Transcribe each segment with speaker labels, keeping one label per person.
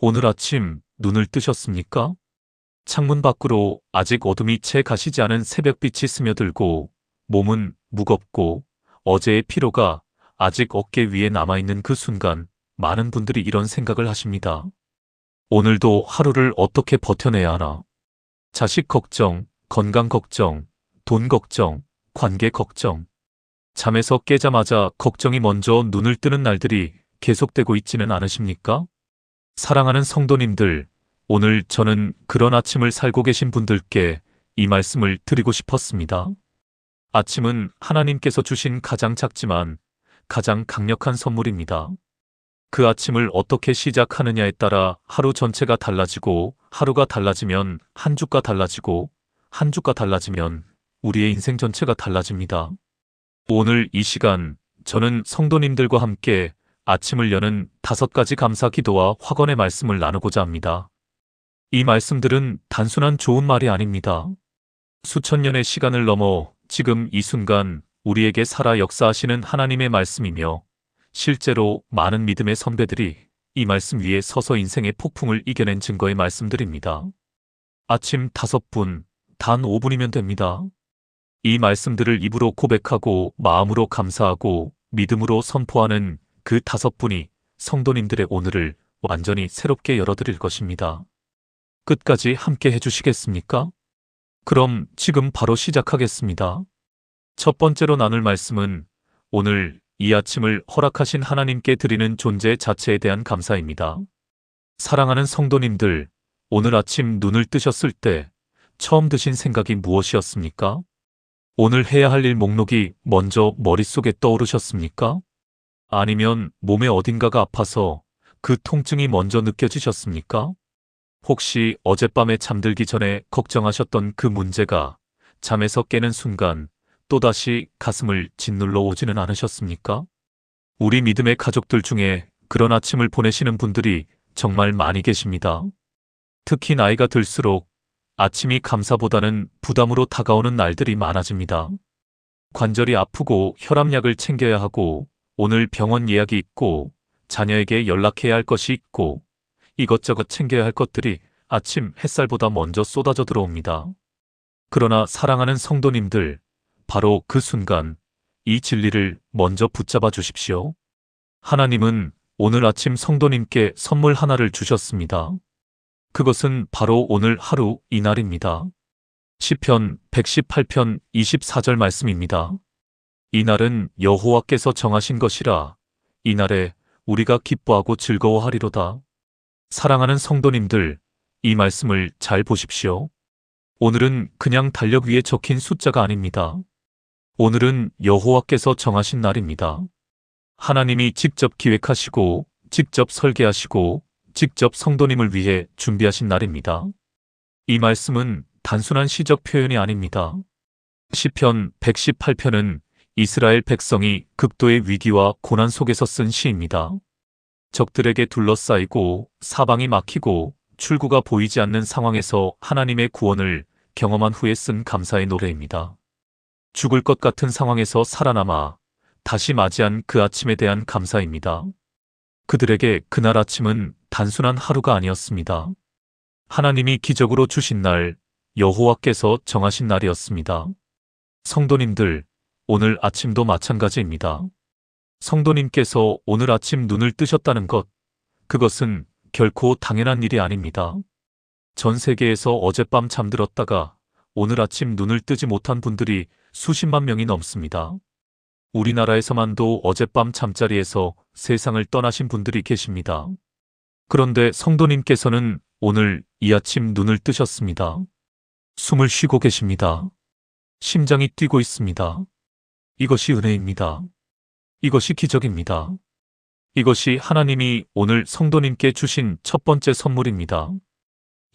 Speaker 1: 오늘 아침 눈을 뜨셨습니까? 창문 밖으로 아직 어둠이 채 가시지 않은 새벽빛이 스며들고 몸은 무겁고 어제의 피로가 아직 어깨 위에 남아있는 그 순간 많은 분들이 이런 생각을 하십니다. 오늘도 하루를 어떻게 버텨내야 하나? 자식 걱정, 건강 걱정, 돈 걱정, 관계 걱정. 잠에서 깨자마자 걱정이 먼저 눈을 뜨는 날들이 계속되고 있지는 않으십니까? 사랑하는 성도님들, 오늘 저는 그런 아침을 살고 계신 분들께 이 말씀을 드리고 싶었습니다. 아침은 하나님께서 주신 가장 작지만 가장 강력한 선물입니다. 그 아침을 어떻게 시작하느냐에 따라 하루 전체가 달라지고, 하루가 달라지면 한 주가 달라지고, 한 주가 달라지면 우리의 인생 전체가 달라집니다. 오늘 이 시간 저는 성도님들과 함께 아침을 여는 5가지 감사 기도와 확언의 말씀을 나누고자 합니다. 이 말씀들은 단순한 좋은 말이 아닙니다. 수천 년의 시간을 넘어 지금 이 순간 우리에게 살아 역사하시는 하나님의 말씀이며, 실제로 많은 믿음의 선배들이 이 말씀 위에 서서 인생의 폭풍을 이겨낸 증거의 말씀들입니다. 아침 5분, 단 5분이면 됩니다. 이 말씀들을 입으로 고백하고 마음으로 감사하고 믿음으로 선포하는 그 5분이 성도님들의 오늘을 완전히 새롭게 열어드릴 것입니다. 끝까지 함께 해주시겠습니까? 그럼 지금 바로 시작하겠습니다. 첫 번째로 나눌 말씀은 오늘 이 아침을 허락하신 하나님께 드리는 존재 자체에 대한 감사입니다. 사랑하는 성도님들, 오늘 아침 눈을 뜨셨을 때 처음 드신 생각이 무엇이었습니까? 오늘 해야 할 일 목록이 먼저 머릿속에 떠오르셨습니까? 아니면 몸의 어딘가가 아파서 그 통증이 먼저 느껴지셨습니까? 혹시 어젯밤에 잠들기 전에 걱정하셨던 그 문제가 잠에서 깨는 순간 또다시 가슴을 짓눌러 오지는 않으셨습니까? 우리 믿음의 가족들 중에 그런 아침을 보내시는 분들이 정말 많이 계십니다. 특히 나이가 들수록 아침이 감사보다는 부담으로 다가오는 날들이 많아집니다. 관절이 아프고 혈압약을 챙겨야 하고, 오늘 병원 예약이 있고, 자녀에게 연락해야 할 것이 있고, 이것저것 챙겨야 할 것들이 아침 햇살보다 먼저 쏟아져 들어옵니다. 그러나 사랑하는 성도님들, 바로 그 순간 이 진리를 먼저 붙잡아 주십시오. 하나님은 오늘 아침 성도님께 선물 하나를 주셨습니다. 그것은 바로 오늘 하루 이날입니다. 시편 118편 24절 말씀입니다. 이날은 여호와께서 정하신 것이라, 이날에 우리가 기뻐하고 즐거워하리로다. 사랑하는 성도님들, 이 말씀을 잘 보십시오. 오늘은 그냥 달력 위에 적힌 숫자가 아닙니다. 오늘은 여호와께서 정하신 날입니다. 하나님이 직접 기획하시고, 직접 설계하시고, 직접 성도님을 위해 준비하신 날입니다. 이 말씀은 단순한 시적 표현이 아닙니다. 시편 118편은 이스라엘 백성이 극도의 위기와 고난 속에서 쓴 시입니다. 적들에게 둘러싸이고 사방이 막히고 출구가 보이지 않는 상황에서 하나님의 구원을 경험한 후에 쓴 감사의 노래입니다. 죽을 것 같은 상황에서 살아남아 다시 맞이한 그 아침에 대한 감사입니다. 그들에게 그날 아침은 단순한 하루가 아니었습니다. 하나님이 기적으로 주신 날, 여호와께서 정하신 날이었습니다. 성도님들, 오늘 아침도 마찬가지입니다. 성도님께서 오늘 아침 눈을 뜨셨다는 것, 그것은 결코 당연한 일이 아닙니다. 전 세계에서 어젯밤 잠들었다가 오늘 아침 눈을 뜨지 못한 분들이 수십만 명이 넘습니다. 우리나라에서만도 어젯밤 잠자리에서 세상을 떠나신 분들이 계십니다. 그런데 성도님께서는 오늘 이 아침 눈을 뜨셨습니다. 숨을 쉬고 계십니다. 심장이 뛰고 있습니다. 이것이 은혜입니다. 이것이 기적입니다. 이것이 하나님이 오늘 성도님께 주신 첫 번째 선물입니다.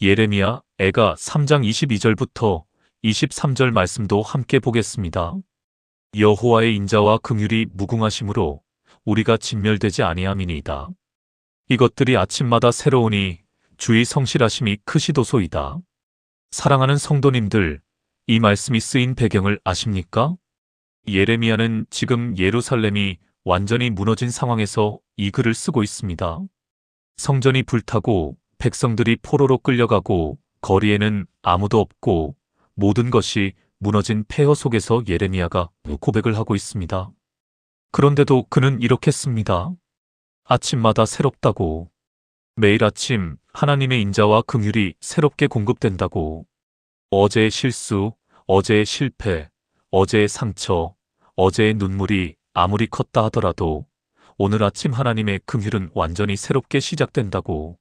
Speaker 1: 예레미야 애가 3장 22절부터 23절 말씀도 함께 보겠습니다. 여호와의 인자와 긍휼이 무궁하심으로 우리가 진멸되지 아니함이니이다. 이것들이 아침마다 새로우니 주의 성실하심이 크시도소이다. 사랑하는 성도님들, 이 말씀이 쓰인 배경을 아십니까? 예레미야는 지금 예루살렘이 완전히 무너진 상황에서 이 글을 쓰고 있습니다. 성전이 불타고 백성들이 포로로 끌려가고 거리에는 아무도 없고 모든 것이 무너진 폐허 속에서 예레미야가 고백을 하고 있습니다. 그런데도 그는 이렇게 씁니다. 아침마다 새롭다고. 매일 아침 하나님의 인자와 긍휼이 새롭게 공급된다고. 어제의 실수, 어제의 실패, 어제의 상처, 어제의 눈물이 아무리 컸다 하더라도 오늘 아침 하나님의 긍휼은 완전히 새롭게 시작된다고.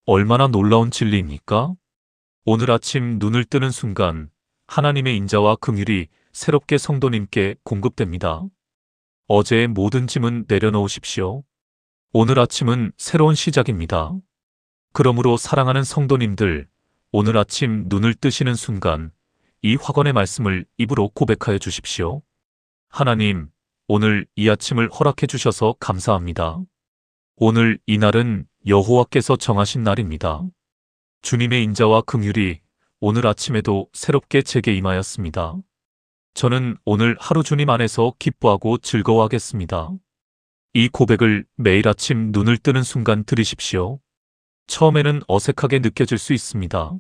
Speaker 1: 얼마나 놀라운 진리입니까? 오늘 아침 눈을 뜨는 순간 하나님의 인자와 긍휼이 새롭게 성도님께 공급됩니다. 어제의 모든 짐은 내려놓으십시오. 오늘 아침은 새로운 시작입니다. 그러므로 사랑하는 성도님들, 오늘 아침 눈을 뜨시는 순간 이 확언의 말씀을 입으로 고백하여 주십시오. 하나님, 오늘 이 아침을 허락해 주셔서 감사합니다. 오늘 이 날은 여호와께서 정하신 날입니다. 주님의 인자와 긍휼이 오늘 아침에도 새롭게 제게 임하였습니다. 저는 오늘 하루 주님 안에서 기뻐하고 즐거워하겠습니다. 이 고백을 매일 아침 눈을 뜨는 순간 들으십시오. 처음에는 어색하게 느껴질 수 있습니다.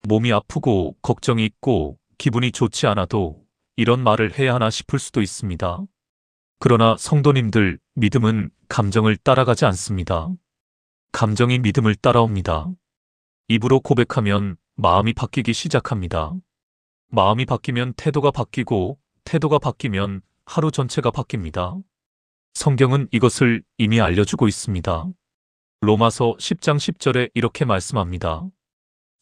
Speaker 1: 몸이 아프고 걱정이 있고 기분이 좋지 않아도 이런 말을 해야 하나 싶을 수도 있습니다. 그러나 성도님들, 믿음은 감정을 따라가지 않습니다. 감정이 믿음을 따라옵니다. 입으로 고백하면 마음이 바뀌기 시작합니다. 마음이 바뀌면 태도가 바뀌고 태도가 바뀌면 하루 전체가 바뀝니다. 성경은 이것을 이미 알려주고 있습니다. 로마서 10장 10절에 이렇게 말씀합니다.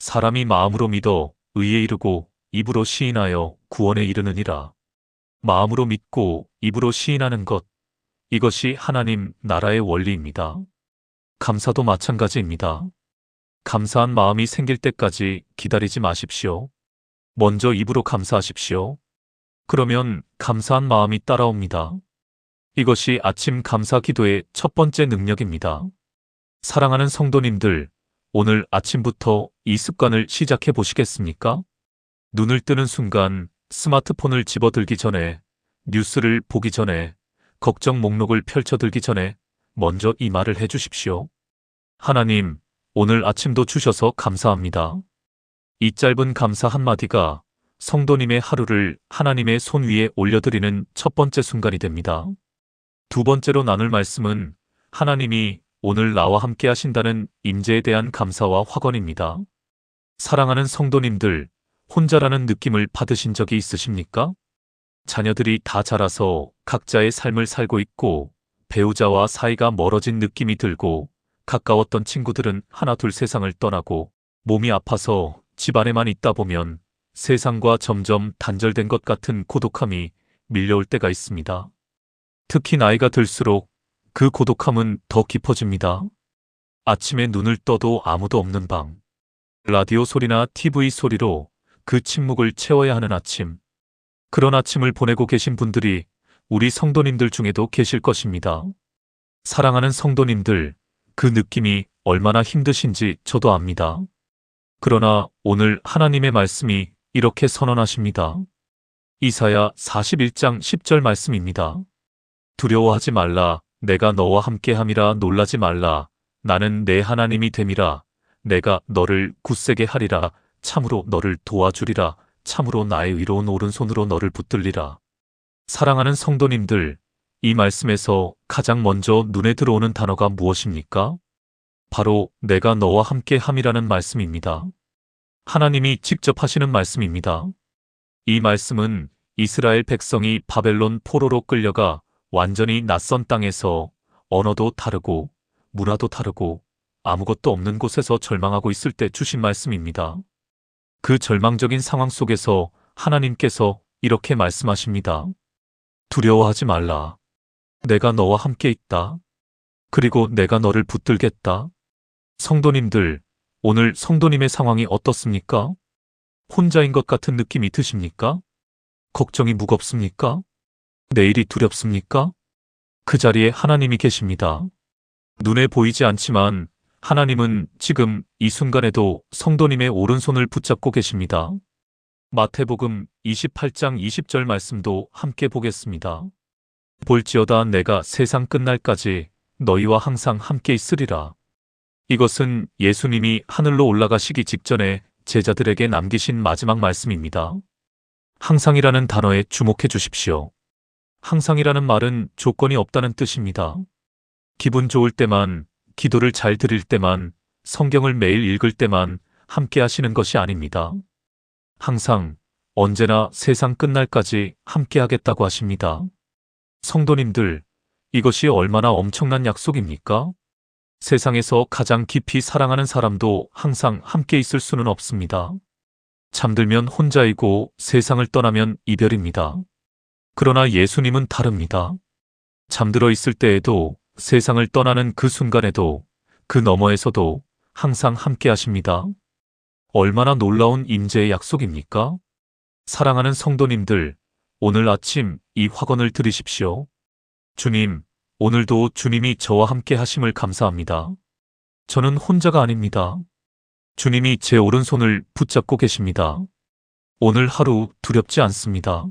Speaker 1: 사람이 마음으로 믿어 의에 이르고 입으로 시인하여 구원에 이르느니라. 마음으로 믿고 입으로 시인하는 것, 이것이 하나님 나라의 원리입니다. 감사도 마찬가지입니다. 감사한 마음이 생길 때까지 기다리지 마십시오. 먼저 입으로 감사하십시오. 그러면 감사한 마음이 따라옵니다. 이것이 아침 감사 기도의 첫 번째 능력입니다. 사랑하는 성도님들, 오늘 아침부터 이 습관을 시작해 보시겠습니까? 눈을 뜨는 순간 스마트폰을 집어들기 전에, 뉴스를 보기 전에, 걱정 목록을 펼쳐들기 전에 먼저 이 말을 해주십시오. 하나님, 오늘 아침도 주셔서 감사합니다. 이 짧은 감사 한마디가 성도님의 하루를 하나님의 손 위에 올려드리는 첫 번째 순간이 됩니다. 두 번째로 나눌 말씀은 하나님이 오늘 나와 함께 하신다는 임재에 대한 감사와 확언입니다. 사랑하는 성도님들, 혼자라는 느낌을 받으신 적이 있으십니까? 자녀들이 다 자라서 각자의 삶을 살고 있고 배우자와 사이가 멀어진 느낌이 들고 가까웠던 친구들은 하나둘 세상을 떠나고 몸이 아파서 집안에만 있다 보면 세상과 점점 단절된 것 같은 고독함이 밀려올 때가 있습니다. 특히 나이가 들수록 그 고독함은 더 깊어집니다. 아침에 눈을 떠도 아무도 없는 방, 라디오 소리나 TV 소리로 그 침묵을 채워야 하는 아침. 그런 아침을 보내고 계신 분들이 우리 성도님들 중에도 계실 것입니다. 사랑하는 성도님들, 그 느낌이 얼마나 힘드신지 저도 압니다. 그러나 오늘 하나님의 말씀이 이렇게 선언하십니다. 이사야 41장 10절 말씀입니다. 두려워하지 말라. 내가 너와 함께함이라. 놀라지 말라. 나는 내 하나님이 됨이라. 내가 너를 굳세게 하리라. 참으로 너를 도와주리라. 참으로 나의 의로운 오른손으로 너를 붙들리라. 사랑하는 성도님들, 이 말씀에서 가장 먼저 눈에 들어오는 단어가 무엇입니까? 바로 내가 너와 함께함이라는 말씀입니다. 하나님이 직접 하시는 말씀입니다. 이 말씀은 이스라엘 백성이 바벨론 포로로 끌려가 완전히 낯선 땅에서 언어도 다르고 문화도 다르고 아무것도 없는 곳에서 절망하고 있을 때 주신 말씀입니다. 그 절망적인 상황 속에서 하나님께서 이렇게 말씀하십니다. 두려워하지 말라. 내가 너와 함께 있다. 그리고 내가 너를 붙들겠다. 성도님들, 오늘 성도님의 상황이 어떻습니까? 혼자인 것 같은 느낌이 드십니까? 걱정이 무겁습니까? 내일이 두렵습니까? 그 자리에 하나님이 계십니다. 눈에 보이지 않지만 하나님은 지금 이 순간에도 성도님의 오른손을 붙잡고 계십니다. 마태복음 28장 20절 말씀도 함께 보겠습니다. 볼지어다 내가 세상 끝날까지 너희와 항상 함께 있으리라. 이것은 예수님이 하늘로 올라가시기 직전에 제자들에게 남기신 마지막 말씀입니다. 항상이라는 단어에 주목해 주십시오. 항상이라는 말은 조건이 없다는 뜻입니다. 기분 좋을 때만, 기도를 잘 드릴 때만, 성경을 매일 읽을 때만 함께 하시는 것이 아닙니다. 항상, 언제나 세상 끝날까지 함께 하겠다고 하십니다. 성도님들, 이것이 얼마나 엄청난 약속입니까? 세상에서 가장 깊이 사랑하는 사람도 항상 함께 있을 수는 없습니다. 잠들면 혼자이고 세상을 떠나면 이별입니다. 그러나 예수님은 다릅니다. 잠들어 있을 때에도, 세상을 떠나는 그 순간에도, 그 너머에서도 항상 함께 하십니다. 얼마나 놀라운 임재의 약속입니까? 사랑하는 성도님들, 오늘 아침 이 확언을 들으십시오. 주님, 오늘도 주님이 저와 함께 하심을 감사합니다. 저는 혼자가 아닙니다. 주님이 제 오른손을 붙잡고 계십니다. 오늘 하루 두렵지 않습니다.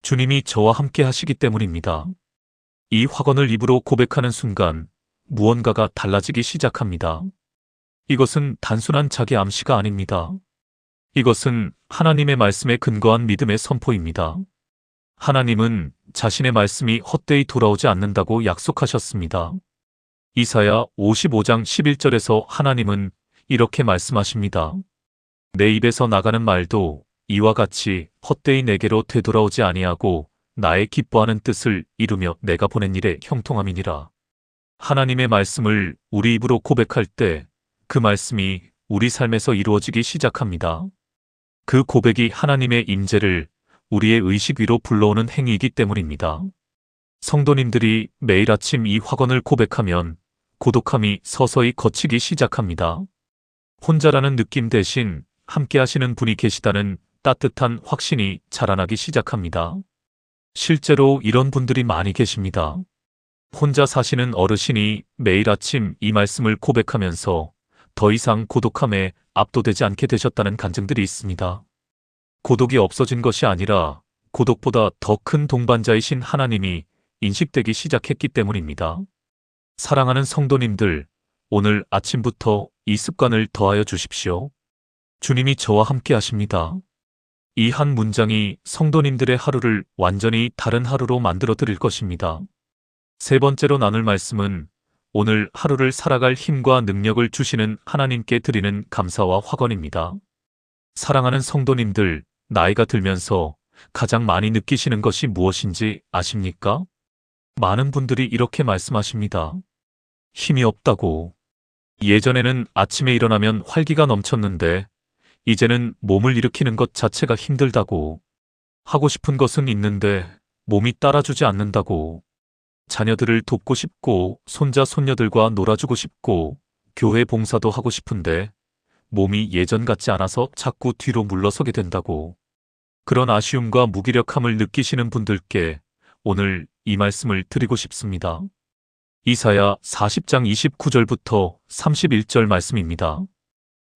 Speaker 1: 주님이 저와 함께 하시기 때문입니다. 이 확언을 입으로 고백하는 순간 무언가가 달라지기 시작합니다. 이것은 단순한 자기 암시가 아닙니다. 이것은 하나님의 말씀에 근거한 믿음의 선포입니다. 하나님은 자신의 말씀이 헛되이 돌아오지 않는다고 약속하셨습니다. 이사야 55장 11절에서 하나님은 이렇게 말씀하십니다. 내 입에서 나가는 말도 이와 같이 헛되이 내게로 되돌아오지 아니하고 나의 기뻐하는 뜻을 이루며 내가 보낸 일에 형통함이니라. 하나님의 말씀을 우리 입으로 고백할 때 그 말씀이 우리 삶에서 이루어지기 시작합니다. 그 고백이 하나님의 임재를 우리의 의식 위로 불러오는 행위이기 때문입니다. 성도님들이 매일 아침 이 확언을 고백하면 고독함이 서서히 걷히기 시작합니다. 혼자라는 느낌 대신 함께 하시는 분이 계시다는 따뜻한 확신이 자라나기 시작합니다. 실제로 이런 분들이 많이 계십니다. 혼자 사시는 어르신이 매일 아침 이 말씀을 고백하면서 더 이상 고독함에 압도되지 않게 되셨다는 간증들이 있습니다. 고독이 없어진 것이 아니라 고독보다 더 큰 동반자이신 하나님이 인식되기 시작했기 때문입니다. 사랑하는 성도님들, 오늘 아침부터 이 습관을 더하여 주십시오. 주님이 저와 함께 하십니다. 이 한 문장이 성도님들의 하루를 완전히 다른 하루로 만들어 드릴 것입니다. 세 번째로 나눌 말씀은 오늘 하루를 살아갈 힘과 능력을 주시는 하나님께 드리는 감사와 확언입니다. 사랑하는 성도님들, 나이가 들면서 가장 많이 느끼시는 것이 무엇인지 아십니까? 많은 분들이 이렇게 말씀하십니다. 힘이 없다고. 예전에는 아침에 일어나면 활기가 넘쳤는데 이제는 몸을 일으키는 것 자체가 힘들다고. 하고 싶은 것은 있는데 몸이 따라주지 않는다고. 자녀들을 돕고 싶고 손자 손녀들과 놀아주고 싶고 교회 봉사도 하고 싶은데 몸이 예전 같지 않아서 자꾸 뒤로 물러서게 된다고. 그런 아쉬움과 무기력함을 느끼시는 분들께 오늘 이 말씀을 드리고 싶습니다. 이사야 40장 29절부터 31절 말씀입니다.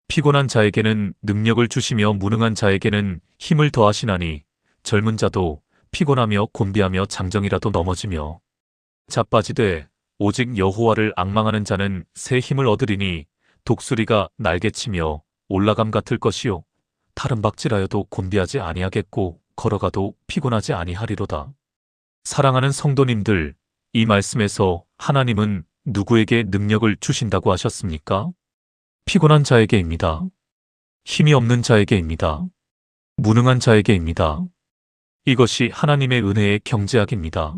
Speaker 1: 피곤한 자에게는 능력을 주시며 무능한 자에게는 힘을 더하시나니 젊은 자도 피곤하며 곤비하며 장정이라도 넘어지며 자빠지되 오직 여호와를 앙망하는 자는 새 힘을 얻으리니 독수리가 날개치며 올라감 같을 것이요 다른 박질하여도 곤비하지 아니하겠고 걸어가도 피곤하지 아니하리로다. 사랑하는 성도님들, 이 말씀에서 하나님은 누구에게 능력을 주신다고 하셨습니까? 피곤한 자에게입니다. 힘이 없는 자에게입니다. 무능한 자에게입니다. 이것이 하나님의 은혜의 경제학입니다.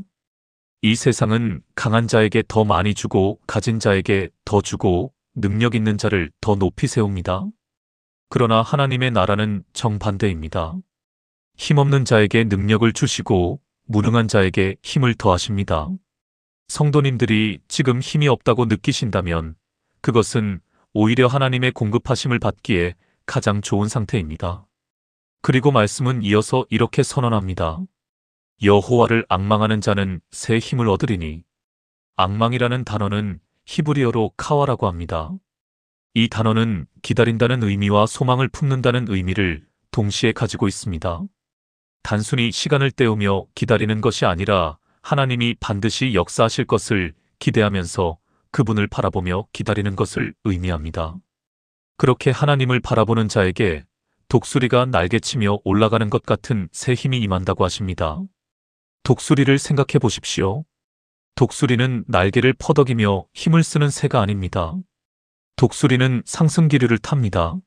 Speaker 1: 이 세상은 강한 자에게 더 많이 주고 가진 자에게 더 주고 능력 있는 자를 더 높이 세웁니다. 그러나 하나님의 나라는 정반대입니다. 힘없는 자에게 능력을 주시고 무능한 자에게 힘을 더하십니다. 성도님들이 지금 힘이 없다고 느끼신다면 그것은 오히려 하나님의 공급하심을 받기에 가장 좋은 상태입니다. 그리고 말씀은 이어서 이렇게 선언합니다. 여호와를 앙망하는 자는 새 힘을 얻으리니. 앙망이라는 단어는 히브리어로 카와라고 합니다. 이 단어는 기다린다는 의미와 소망을 품는다는 의미를 동시에 가지고 있습니다. 단순히 시간을 때우며 기다리는 것이 아니라 하나님이 반드시 역사하실 것을 기대하면서 그분을 바라보며 기다리는 것을 의미합니다. 그렇게 하나님을 바라보는 자에게 독수리가 날개치며 올라가는 것 같은 새 힘이 임한다고 하십니다. 독수리를 생각해 보십시오. 독수리는 날개를 퍼덕이며 힘을 쓰는 새가 아닙니다. 독수리는 상승기류를 탑니다.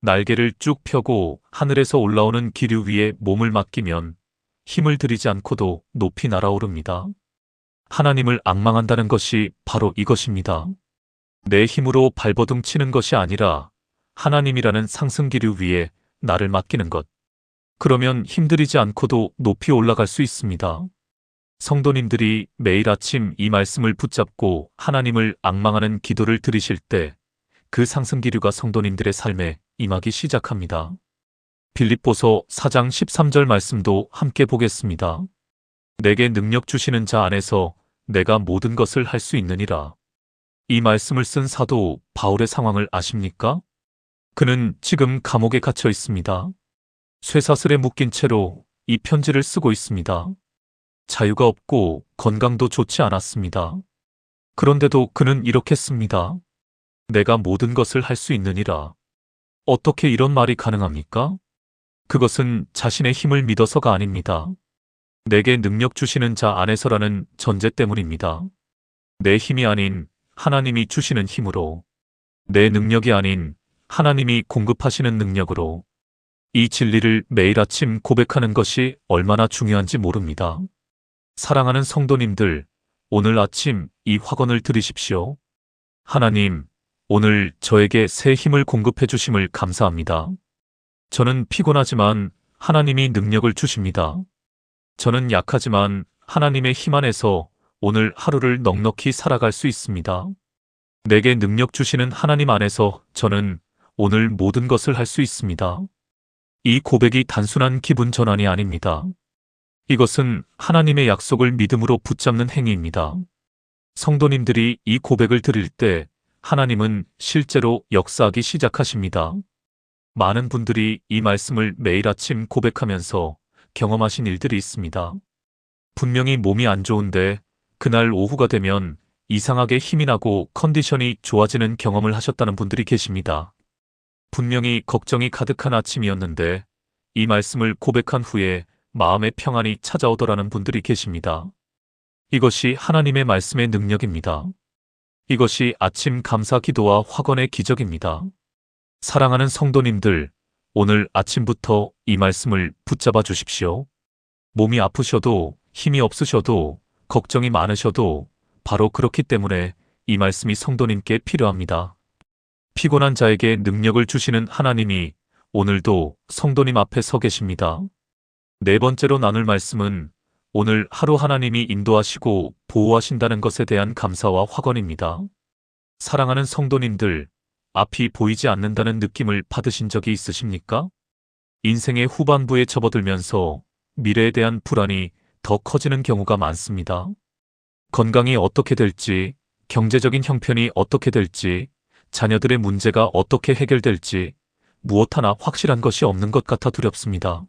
Speaker 1: 날개를 쭉 펴고 하늘에서 올라오는 기류 위에 몸을 맡기면 힘을 들이지 않고도 높이 날아오릅니다. 하나님을 앙망한다는 것이 바로 이것입니다. 내 힘으로 발버둥 치는 것이 아니라 하나님이라는 상승기류 위에 나를 맡기는 것. 그러면 힘들이지 않고도 높이 올라갈 수 있습니다. 성도님들이 매일 아침 이 말씀을 붙잡고 하나님을 앙망하는 기도를 드리실 때 그 상승기류가 성도님들의 삶에 임하기 시작합니다. 빌립보서 4장 13절 말씀도 함께 보겠습니다. 내게 능력 주시는 자 안에서 내가 모든 것을 할 수 있느니라. 이 말씀을 쓴 사도 바울의 상황을 아십니까? 그는 지금 감옥에 갇혀 있습니다. 쇠사슬에 묶인 채로 이 편지를 쓰고 있습니다. 자유가 없고 건강도 좋지 않았습니다. 그런데도 그는 이렇게 씁니다. 내가 모든 것을 할 수 있느니라. 어떻게 이런 말이 가능합니까? 그것은 자신의 힘을 믿어서가 아닙니다. 내게 능력 주시는 자 안에서라는 전제 때문입니다. 내 힘이 아닌 하나님이 주시는 힘으로, 내 능력이 아닌 하나님이 공급하시는 능력으로 이 진리를 매일 아침 고백하는 것이 얼마나 중요한지 모릅니다. 사랑하는 성도님들, 오늘 아침 이 확언을 들으십시오. 하나님, 오늘 저에게 새 힘을 공급해 주심을 감사합니다. 저는 피곤하지만 하나님이 능력을 주십니다. 저는 약하지만 하나님의 힘 안에서 오늘 하루를 넉넉히 살아갈 수 있습니다. 내게 능력 주시는 하나님 안에서 저는 오늘 모든 것을 할 수 있습니다. 이 고백이 단순한 기분 전환이 아닙니다. 이것은 하나님의 약속을 믿음으로 붙잡는 행위입니다. 성도님들이 이 고백을 드릴 때 하나님은 실제로 역사하기 시작하십니다. 많은 분들이 이 말씀을 매일 아침 고백하면서 경험하신 일들이 있습니다. 분명히 몸이 안 좋은데 그날 오후가 되면 이상하게 힘이 나고 컨디션이 좋아지는 경험을 하셨다는 분들이 계십니다. 분명히 걱정이 가득한 아침이었는데 이 말씀을 고백한 후에 마음의 평안이 찾아오더라는 분들이 계십니다. 이것이 하나님의 말씀의 능력입니다. 이것이 아침 감사 기도와 확언의 기적입니다. 사랑하는 성도님들, 오늘 아침부터 이 말씀을 붙잡아 주십시오. 몸이 아프셔도 힘이 없으셔도 걱정이 많으셔도 바로 그렇기 때문에 이 말씀이 성도님께 필요합니다. 피곤한 자에게 능력을 주시는 하나님이 오늘도 성도님 앞에 서 계십니다. 네 번째로 나눌 말씀은 오늘 하루 하나님이 인도하시고 보호하신다는 것에 대한 감사와 확언입니다. 사랑하는 성도님들, 앞이 보이지 않는다는 느낌을 받으신 적이 있으십니까? 인생의 후반부에 접어들면서 미래에 대한 불안이 더 커지는 경우가 많습니다. 건강이 어떻게 될지, 경제적인 형편이 어떻게 될지, 자녀들의 문제가 어떻게 해결될지 무엇 하나 확실한 것이 없는 것 같아 두렵습니다.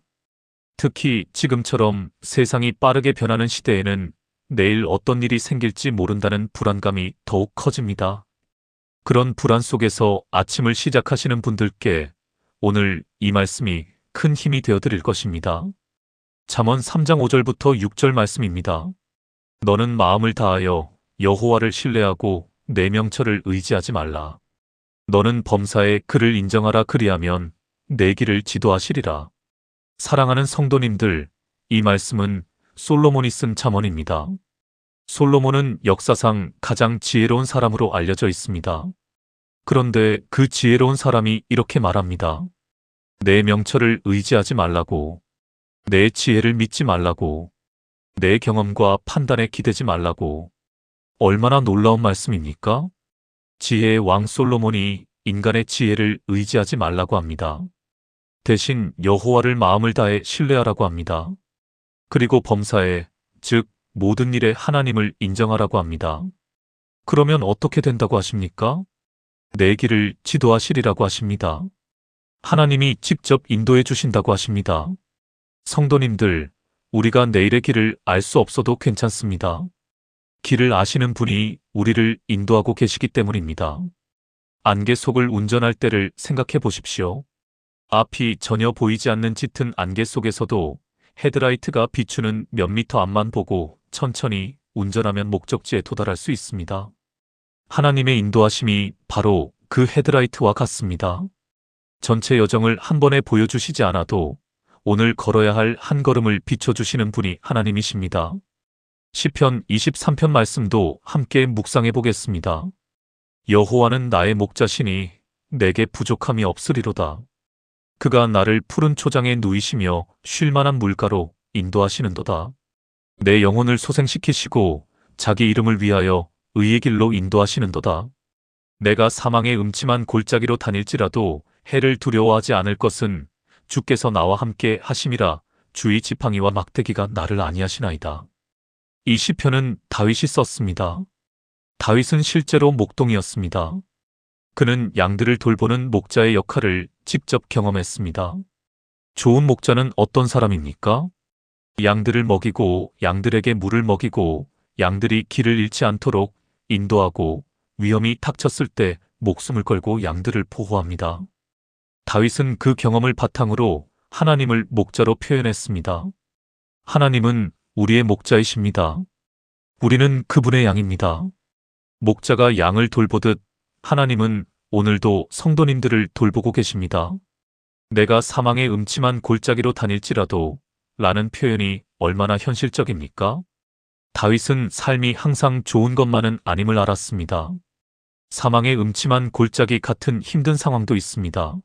Speaker 1: 특히 지금처럼 세상이 빠르게 변하는 시대에는 내일 어떤 일이 생길지 모른다는 불안감이 더욱 커집니다. 그런 불안 속에서 아침을 시작하시는 분들께 오늘 이 말씀이 큰 힘이 되어드릴 것입니다. 잠언 3장 5절부터 6절 말씀입니다. 너는 마음을 다하여 여호와를 신뢰하고 내 명철을 의지하지 말라. 너는 범사에 그를 인정하라. 그리하면 내 길을 지도하시리라. 사랑하는 성도님들, 이 말씀은 솔로몬이 쓴 잠언입니다. 솔로몬은 역사상 가장 지혜로운 사람으로 알려져 있습니다. 그런데 그 지혜로운 사람이 이렇게 말합니다. 내 명철을 의지하지 말라고, 내 지혜를 믿지 말라고, 내 경험과 판단에 기대지 말라고. 얼마나 놀라운 말씀입니까? 지혜의 왕 솔로몬이 인간의 지혜를 의지하지 말라고 합니다. 대신 여호와를 마음을 다해 신뢰하라고 합니다. 그리고 범사에, 즉 모든 일에 하나님을 인정하라고 합니다. 그러면 어떻게 된다고 하십니까? 내 길을 지도하시리라고 하십니다. 하나님이 직접 인도해 주신다고 하십니다. 성도님들, 우리가 내일의 길을 알 수 없어도 괜찮습니다. 길을 아시는 분이 우리를 인도하고 계시기 때문입니다. 안개 속을 운전할 때를 생각해 보십시오. 앞이 전혀 보이지 않는 짙은 안개 속에서도 헤드라이트가 비추는 몇 미터 앞만 보고 천천히 운전하면 목적지에 도달할 수 있습니다. 하나님의 인도하심이 바로 그 헤드라이트와 같습니다. 전체 여정을 한 번에 보여주시지 않아도 오늘 걸어야 할 한 걸음을 비춰주시는 분이 하나님이십니다. 시편 23편 말씀도 함께 묵상해 보겠습니다. 여호와는 나의 목자시니 내게 부족함이 없으리로다. 그가 나를 푸른 초장에 누이시며 쉴 만한 물가로 인도하시는도다. 내 영혼을 소생시키시고 자기 이름을 위하여 의의 길로 인도하시는도다. 내가 사망의 음침한 골짜기로 다닐지라도 해를 두려워하지 않을 것은 주께서 나와 함께 하심이라. 주의 지팡이와 막대기가 나를 안위하시나이다. 이 시편은 다윗이 썼습니다. 다윗은 실제로 목동이었습니다. 그는 양들을 돌보는 목자의 역할을 직접 경험했습니다. 좋은 목자는 어떤 사람입니까? 양들을 먹이고 양들에게 물을 먹이고 양들이 길을 잃지 않도록 인도하고 위험이 닥쳤을 때 목숨을 걸고 양들을 보호합니다. 다윗은 그 경험을 바탕으로 하나님을 목자로 표현했습니다. 하나님은 우리의 목자이십니다. 우리는 그분의 양입니다. 목자가 양을 돌보듯 하나님은 오늘도 성도님들을 돌보고 계십니다. 내가 사망의 음침한 골짜기로 다닐지라도 라는 표현이 얼마나 현실적입니까? 다윗은 삶이 항상 좋은 것만은 아님을 알았습니다. 사망의 음침한 골짜기 같은 힘든 상황도 있습니다.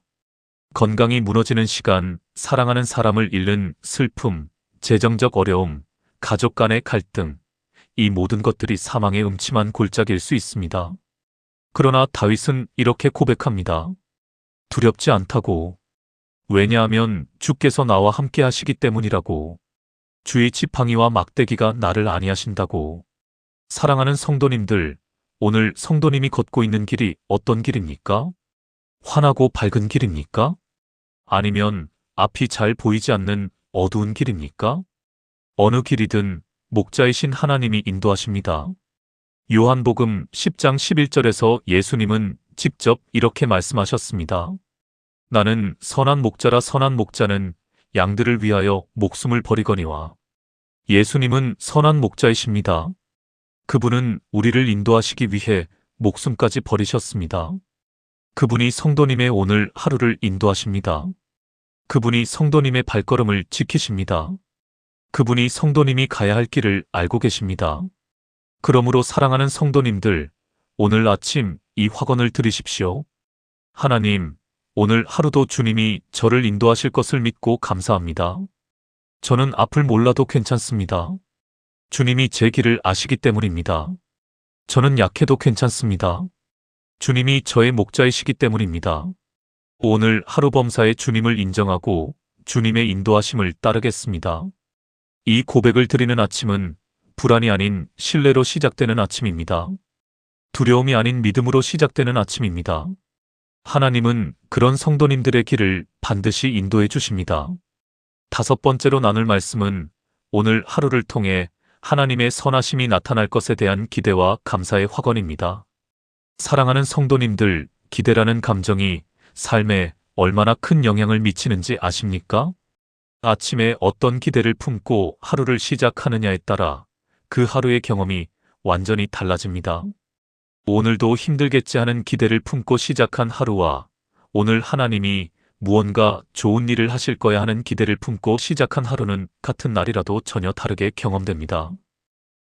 Speaker 1: 건강이 무너지는 시간, 사랑하는 사람을 잃는 슬픔, 재정적 어려움, 가족 간의 갈등, 이 모든 것들이 사망의 음침한 골짜기일 수 있습니다. 그러나 다윗은 이렇게 고백합니다. 두렵지 않다고. 왜냐하면 주께서 나와 함께 하시기 때문이라고. 주의 지팡이와 막대기가 나를 안위하신다고. 사랑하는 성도님들, 오늘 성도님이 걷고 있는 길이 어떤 길입니까? 환하고 밝은 길입니까? 아니면 앞이 잘 보이지 않는 어두운 길입니까? 어느 길이든 목자이신 하나님이 인도하십니다. 요한복음 10장 11절에서 예수님은 직접 이렇게 말씀하셨습니다. 나는 선한 목자라. 선한 목자는 양들을 위하여 목숨을 버리거니와. 예수님은 선한 목자이십니다. 그분은 우리를 인도하시기 위해 목숨까지 버리셨습니다. 그분이 성도님의 오늘 하루를 인도하십니다. 그분이 성도님의 발걸음을 지키십니다. 그분이 성도님이 가야 할 길을 알고 계십니다. 그러므로 사랑하는 성도님들, 오늘 아침 이 확언을 들으십시오. 하나님, 오늘 하루도 주님이 저를 인도하실 것을 믿고 감사합니다. 저는 앞을 몰라도 괜찮습니다. 주님이 제 길을 아시기 때문입니다. 저는 약해도 괜찮습니다. 주님이 저의 목자이시기 때문입니다. 오늘 하루 범사에 주님을 인정하고 주님의 인도하심을 따르겠습니다. 이 고백을 드리는 아침은 불안이 아닌 신뢰로 시작되는 아침입니다. 두려움이 아닌 믿음으로 시작되는 아침입니다. 하나님은 그런 성도님들의 길을 반드시 인도해 주십니다. 다섯 번째로 나눌 말씀은 오늘 하루를 통해 하나님의 선하심이 나타날 것에 대한 기대와 감사의 확언입니다. 사랑하는 성도님들, 기대라는 감정이 삶에 얼마나 큰 영향을 미치는지 아십니까? 아침에 어떤 기대를 품고 하루를 시작하느냐에 따라 그 하루의 경험이 완전히 달라집니다. 오늘도 힘들겠지 하는 기대를 품고 시작한 하루와 오늘 하나님이 무언가 좋은 일을 하실 거야 하는 기대를 품고 시작한 하루는 같은 날이라도 전혀 다르게 경험됩니다.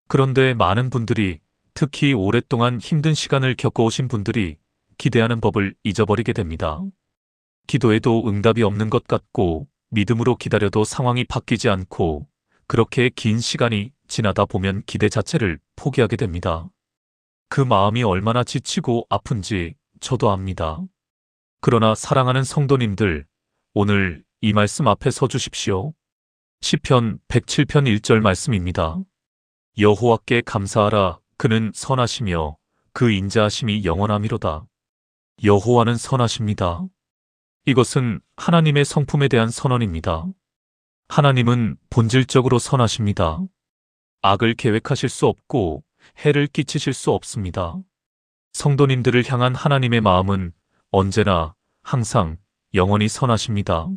Speaker 1: 그런데 많은 분들이, 특히 오랫동안 힘든 시간을 겪어오신 분들이 기대하는 법을 잊어버리게 됩니다. 기도해도 응답이 없는 것 같고 믿음으로 기다려도 상황이 바뀌지 않고 그렇게 긴 시간이 지나다 보면 기대 자체를 포기하게 됩니다. 그 마음이 얼마나 지치고 아픈지 저도 압니다. 그러나 사랑하는 성도님들, 오늘 이 말씀 앞에 서 주십시오. 시편 107편 1절 말씀입니다. 여호와께 감사하라. 그는 선하시며 그 인자하심이 영원함이로다. 여호와는 선하십니다. 이것은 하나님의 성품에 대한 선언입니다. 하나님은 본질적으로 선하십니다. 악을 계획하실 수 없고 해를 끼치실 수 없습니다. 성도님들을 향한 하나님의 마음은 언제나 항상 영원히 선하십니다.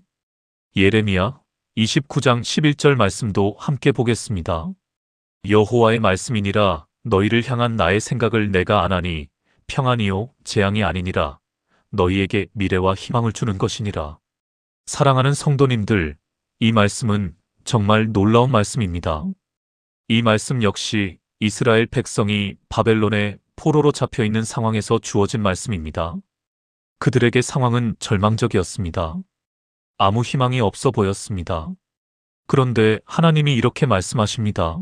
Speaker 1: 예레미야 29장 11절 말씀도 함께 보겠습니다. 여호와의 말씀이니라 너희를 향한 나의 생각을 내가 아나니 평안이요 재앙이 아니니라 너희에게 미래와 희망을 주는 것이니라. 사랑하는 성도님들, 이 말씀은 정말 놀라운 말씀입니다. 이 말씀 역시 이스라엘 백성이 바벨론의 포로로 잡혀 있는 상황에서 주어진 말씀입니다. 그들에게 상황은 절망적이었습니다. 아무 희망이 없어 보였습니다. 그런데 하나님이 이렇게 말씀하십니다.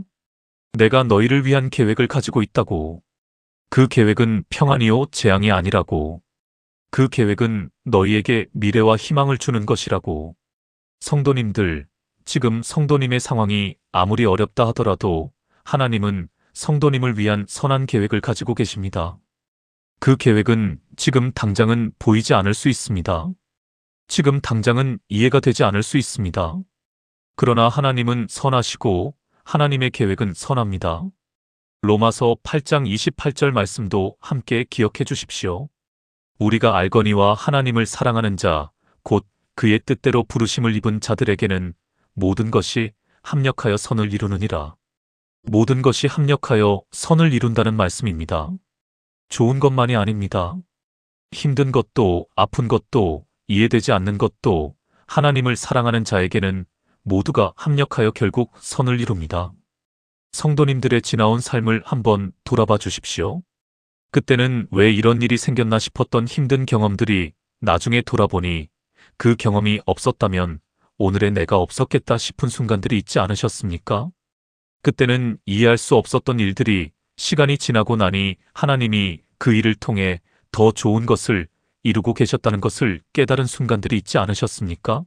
Speaker 1: 내가 너희를 위한 계획을 가지고 있다고. 그 계획은 평안이요 재앙이 아니라고. 그 계획은 너희에게 미래와 희망을 주는 것이라고. 성도님들, 지금 성도님의 상황이 아무리 어렵다 하더라도 하나님은 성도님을 위한 선한 계획을 가지고 계십니다. 그 계획은 지금 당장은 보이지 않을 수 있습니다. 지금 당장은 이해가 되지 않을 수 있습니다. 그러나 하나님은 선하시고 하나님의 계획은 선합니다. 로마서 8장 28절 말씀도 함께 기억해 주십시오. 우리가 알거니와 하나님을 사랑하는 자, 곧 그의 뜻대로 부르심을 입은 자들에게는 모든 것이 합력하여 선을 이루느니라. 모든 것이 합력하여 선을 이룬다는 말씀입니다. 좋은 것만이 아닙니다. 힘든 것도 아픈 것도 이해되지 않는 것도 하나님을 사랑하는 자에게는 모두가 합력하여 결국 선을 이룹니다. 성도님들의 지나온 삶을 한번 돌아봐 주십시오. 그때는 왜 이런 일이 생겼나 싶었던 힘든 경험들이 나중에 돌아보니 그 경험이 없었다면 오늘의 내가 없었겠다 싶은 순간들이 있지 않으셨습니까? 그때는 이해할 수 없었던 일들이 시간이 지나고 나니 하나님이 그 일을 통해 더 좋은 것을 이루고 계셨다는 것을 깨달은 순간들이 있지 않으셨습니까?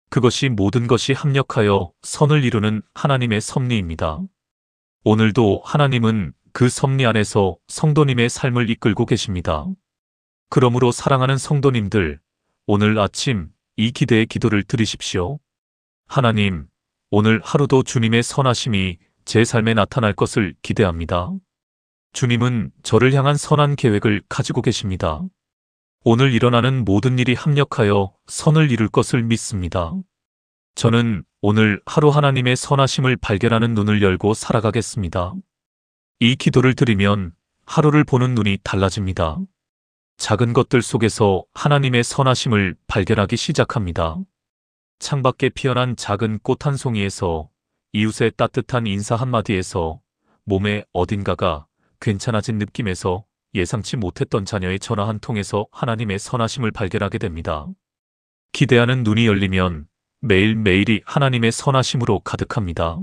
Speaker 1: 그것이 모든 것이 합력하여 선을 이루는 하나님의 섭리입니다. 오늘도 하나님은 그 섭리 안에서 성도님의 삶을 이끌고 계십니다. 그러므로 사랑하는 성도님들, 오늘 아침 이 기대의 기도를 드리십시오. 하나님, 오늘 하루도 주님의 선하심이 제 삶에 나타날 것을 기대합니다. 주님은 저를 향한 선한 계획을 가지고 계십니다. 오늘 일어나는 모든 일이 합력하여 선을 이룰 것을 믿습니다. 저는 오늘 하루 하나님의 선하심을 발견하는 눈을 열고 살아가겠습니다. 이 기도를 드리면 하루를 보는 눈이 달라집니다. 작은 것들 속에서 하나님의 선하심을 발견하기 시작합니다. 창밖에 피어난 작은 꽃 한 송이에서, 이웃의 따뜻한 인사 한마디에서, 몸의 어딘가가 괜찮아진 느낌에서, 예상치 못했던 자녀의 전화 한 통에서 하나님의 선하심을 발견하게 됩니다. 기대하는 눈이 열리면 매일매일이 하나님의 선하심으로 가득합니다.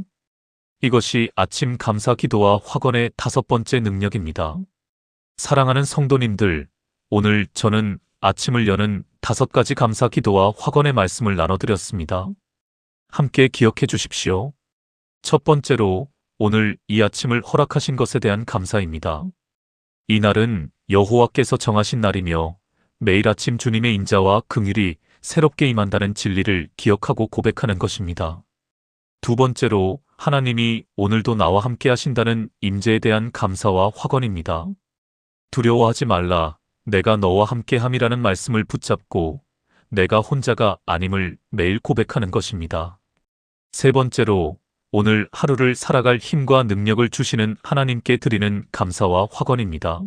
Speaker 1: 이것이 아침 감사 기도와 확언의 5번째 능력입니다. 사랑하는 성도님들, 오늘 저는 아침을 여는 5가지 감사 기도와 확언의 말씀을 나눠드렸습니다. 함께 기억해 주십시오. 첫 번째로, 오늘 이 아침을 허락하신 것에 대한 감사입니다. 이 날은 여호와께서 정하신 날이며 매일 아침 주님의 인자와 긍휼이 새롭게 임한다는 진리를 기억하고 고백하는 것입니다. 두 번째로, 하나님이 오늘도 나와 함께 하신다는 임재에 대한 감사와 확언입니다. 두려워하지 말라, 내가 너와 함께 함이라는 말씀을 붙잡고 내가 혼자가 아님을 매일 고백하는 것입니다. 세 번째로, 오늘 하루를 살아갈 힘과 능력을 주시는 하나님께 드리는 감사와 확언입니다.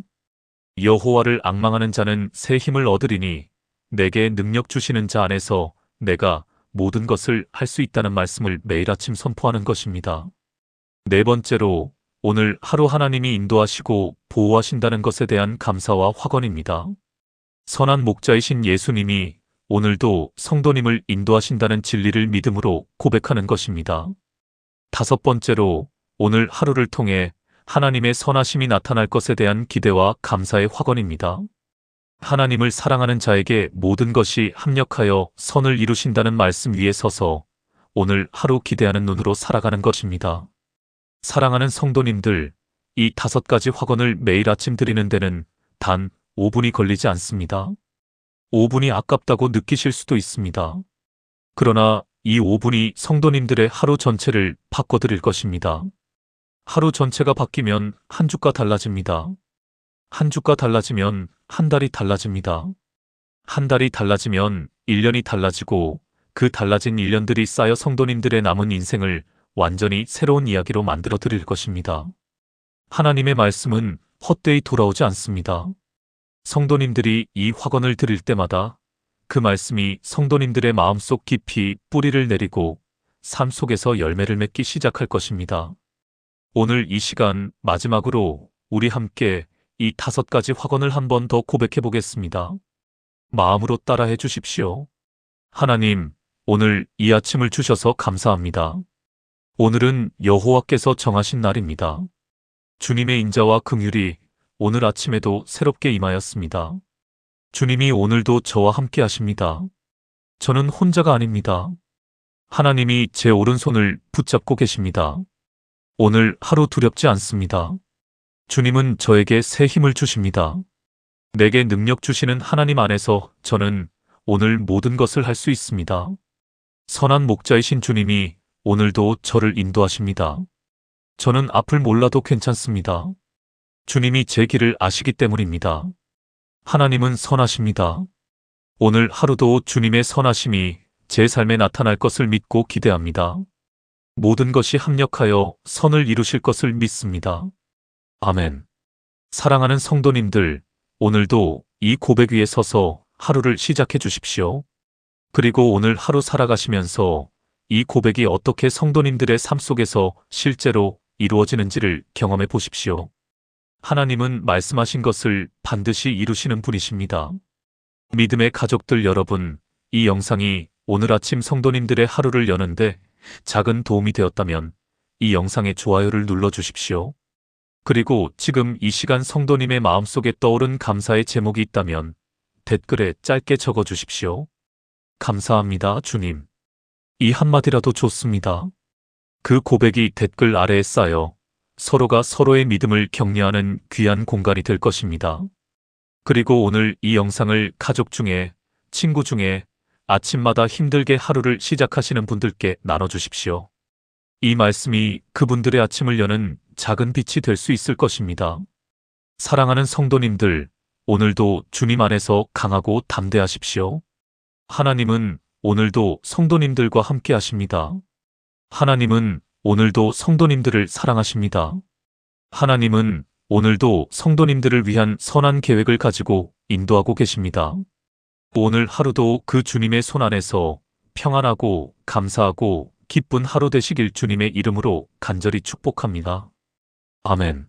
Speaker 1: 여호와를 앙망하는 자는 새 힘을 얻으리니 내게 능력 주시는 자 안에서 내가 모든 것을 할 수 있다는 말씀을 매일 아침 선포하는 것입니다. 네 번째로, 오늘 하루 하나님이 인도하시고 보호하신다는 것에 대한 감사와 확언입니다. 선한 목자이신 예수님이 오늘도 성도님을 인도하신다는 진리를 믿음으로 고백하는 것입니다. 다섯 번째로, 오늘 하루를 통해 하나님의 선하심이 나타날 것에 대한 기대와 감사의 확언입니다. 하나님을 사랑하는 자에게 모든 것이 합력하여 선을 이루신다는 말씀 위에 서서 오늘 하루 기대하는 눈으로 살아가는 것입니다. 사랑하는 성도님들, 이 5가지 확언을 매일 아침 드리는 데는 단 5분이 걸리지 않습니다. 5분이 아깝다고 느끼실 수도 있습니다. 그러나 이 5분이 성도님들의 하루 전체를 바꿔드릴 것입니다. 하루 전체가 바뀌면 한 주가 달라집니다. 한 주가 달라지면 한 달이 달라집니다. 한 달이 달라지면 1년이 달라지고 그 달라진 1년들이 쌓여 성도님들의 남은 인생을 완전히 새로운 이야기로 만들어 드릴 것입니다. 하나님의 말씀은 헛되이 돌아오지 않습니다. 성도님들이 이 확언을 들을 때마다 그 말씀이 성도님들의 마음속 깊이 뿌리를 내리고 삶 속에서 열매를 맺기 시작할 것입니다. 오늘 이 시간 마지막으로 우리 함께 이 5가지 확언을 한 번 더 고백해 보겠습니다. 마음으로 따라해 주십시오. 하나님, 오늘 이 아침을 주셔서 감사합니다. 오늘은 여호와께서 정하신 날입니다. 주님의 인자와 긍휼이 오늘 아침에도 새롭게 임하였습니다. 주님이 오늘도 저와 함께 하십니다. 저는 혼자가 아닙니다. 하나님이 제 오른손을 붙잡고 계십니다. 오늘 하루 두렵지 않습니다. 주님은 저에게 새 힘을 주십니다. 내게 능력 주시는 하나님 안에서 저는 오늘 모든 것을 할 수 있습니다. 선한 목자이신 주님이 오늘도 저를 인도하십니다. 저는 앞을 몰라도 괜찮습니다. 주님이 제 길을 아시기 때문입니다. 하나님은 선하십니다. 오늘 하루도 주님의 선하심이 제 삶에 나타날 것을 믿고 기대합니다. 모든 것이 합력하여 선을 이루실 것을 믿습니다. 아멘. 사랑하는 성도님들, 오늘도 이 고백 위에 서서 하루를 시작해 주십시오. 그리고 오늘 하루 살아가시면서 이 고백이 어떻게 성도님들의 삶 속에서 실제로 이루어지는지를 경험해 보십시오. 하나님은 말씀하신 것을 반드시 이루시는 분이십니다. 믿음의 가족들 여러분, 이 영상이 오늘 아침 성도님들의 하루를 여는데 작은 도움이 되었다면 이 영상에 좋아요를 눌러주십시오. 그리고 지금 이 시간 성도님의 마음속에 떠오른 감사의 제목이 있다면 댓글에 짧게 적어주십시오. 감사합니다, 주님. 이 한마디라도 좋습니다. 그 고백이 댓글 아래에 쌓여 서로가 서로의 믿음을 격려하는 귀한 공간이 될 것입니다. 그리고 오늘 이 영상을 가족 중에, 친구 중에 아침마다 힘들게 하루를 시작하시는 분들께 나눠주십시오. 이 말씀이 그분들의 아침을 여는 작은 빛이 될 수 있을 것입니다. 사랑하는 성도님들, 오늘도 주님 안에서 강하고 담대하십시오. 하나님은 오늘도 성도님들과 함께 하십니다. 하나님은 오늘도 성도님들을 사랑하십니다. 하나님은 오늘도 성도님들을 위한 선한 계획을 가지고 인도하고 계십니다. 오늘 하루도 그 주님의 손 안에서 평안하고 감사하고 기쁜 하루 되시길 주님의 이름으로 간절히 축복합니다. 아멘.